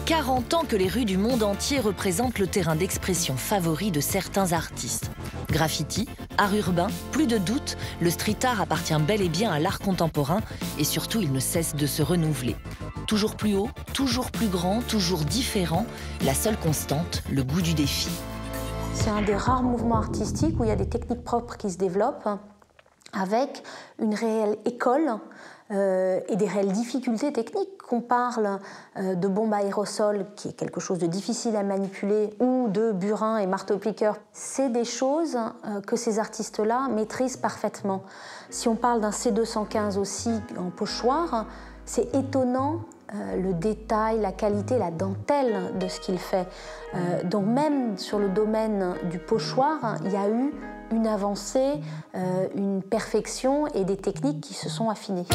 40 ans que les rues du monde entier représentent le terrain d'expression favori de certains artistes. Graffiti, art urbain, plus de doute, le street art appartient bel et bien à l'art contemporain et surtout il ne cesse de se renouveler. Toujours plus haut, toujours plus grand, toujours différent, la seule constante, le goût du défi. C'est un des rares mouvements artistiques où il y a des techniques propres qui se développent avec une réelle école et des réelles difficultés techniques. Qu'on parle de bombes aérosols, qui est quelque chose de difficile à manipuler, ou de burin et marteau-piqueur, c'est des choses que ces artistes-là maîtrisent parfaitement. Si on parle d'un C215 aussi en pochoir, c'est étonnant le détail, la qualité, la dentelle de ce qu'il fait. Donc même sur le domaine du pochoir, il y a eu une avancée, une perfection et des techniques qui se sont affinées.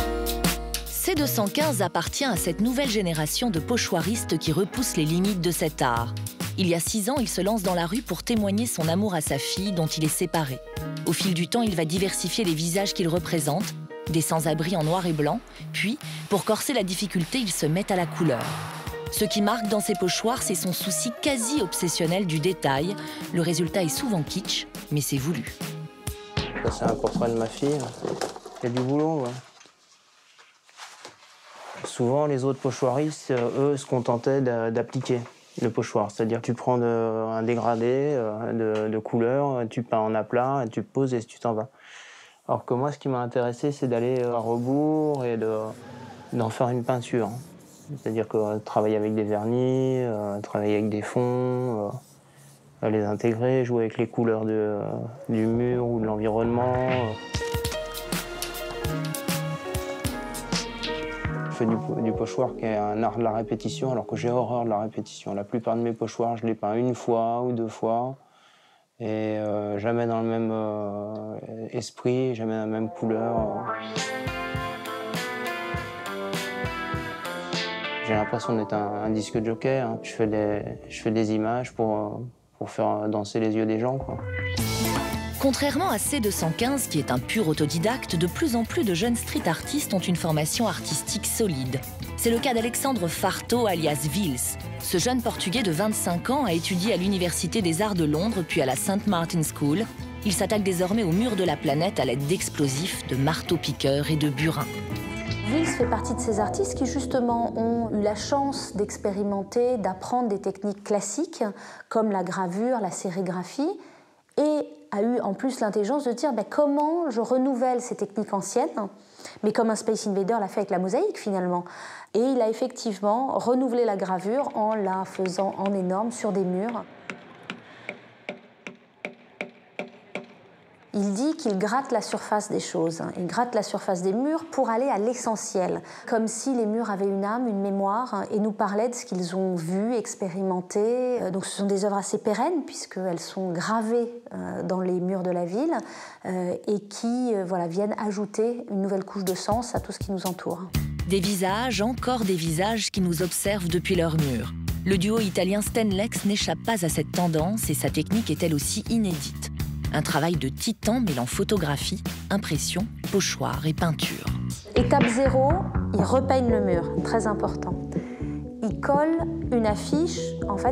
C215 appartient à cette nouvelle génération de pochoiristes qui repoussent les limites de cet art. Il y a 6 ans, il se lance dans la rue pour témoigner son amour à sa fille dont il est séparé. Au fil du temps, il va diversifier les visages qu'il représente, des sans-abri en noir et blanc, puis, pour corser la difficulté, il se met à la couleur. Ce qui marque dans ses pochoirs, c'est son souci quasi obsessionnel du détail. Le résultat est souvent kitsch, mais c'est voulu. C'est un portrait de ma fille. Il y a du boulot, ouais. Souvent, les autres pochoiristes, eux, se contentaient d'appliquer le pochoir. C'est-à-dire que tu prends un dégradé de couleur, tu peins en aplat, tu poses et tu t'en vas. Alors que moi, ce qui m'a intéressé, c'est d'aller à rebours et d'en faire une peinture. C'est-à-dire que travailler avec des vernis, travailler avec des fonds, les intégrer, jouer avec les couleurs du mur ou de l'environnement. Je fais du pochoir qui est un art de la répétition, alors que j'ai horreur de la répétition. La plupart de mes pochoirs, je les peins 1 fois ou 2 fois, et jamais dans le même esprit, jamais dans la même couleur. J'ai l'impression d'être un disque jockey. Hein. Je fais des images pour faire danser les yeux des gens, quoi. Contrairement à C215, qui est un pur autodidacte, de plus en plus de jeunes street artistes ont une formation artistique solide. C'est le cas d'Alexandre Farto, alias Vils. Ce jeune Portugais de 25 ans a étudié à l'Université des Arts de Londres, puis à la St. Martin's School. Il s'attaque désormais au mur de la planète à l'aide d'explosifs, de marteaux-piqueurs et de burins. Vils fait partie de ces artistes qui, justement, ont eu la chance d'expérimenter, d'apprendre des techniques classiques, comme la gravure, la sérigraphie, et a eu en plus l'intelligence de dire comment je renouvelle ces techniques anciennes, mais comme un Space Invader l'a fait avec la mosaïque finalement. Et il a effectivement renouvelé la gravure en la faisant en énorme sur des murs. Il dit qu'il gratte la surface des choses, il gratte la surface des murs pour aller à l'essentiel, comme si les murs avaient une âme, une mémoire, et nous parlaient de ce qu'ils ont vu, expérimenté. Donc ce sont des œuvres assez pérennes, puisqu'elles sont gravées dans les murs de la ville, et qui viennent ajouter une nouvelle couche de sens à tout ce qui nous entoure. Des visages, encore des visages qui nous observent depuis leurs murs. Le duo italien Stenlex n'échappe pas à cette tendance, et sa technique est elle aussi inédite. Un travail de titan mêlant photographie, impression, pochoir et peinture. Étape 0, ils repeignent le mur, très important. Ils collent une affiche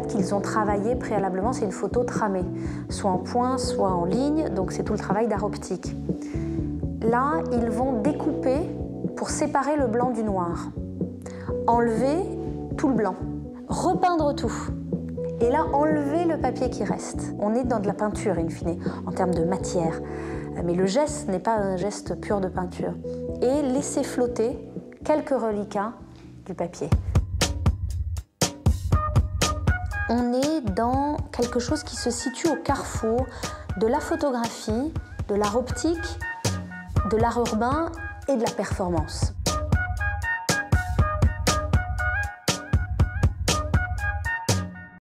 qu'ils ont travaillée préalablement, c'est une photo tramée, soit en point, soit en ligne, donc c'est tout le travail d'art optique. Là, ils vont découper pour séparer le blanc du noir, enlever tout le blanc, repeindre tout. Et là, enlever le papier qui reste. On est dans de la peinture, in fine, en termes de matière. Mais le geste n'est pas un geste pur de peinture. Et laisser flotter quelques reliquats du papier. On est dans quelque chose qui se situe au carrefour de la photographie, de l'art optique, de l'art urbain et de la performance.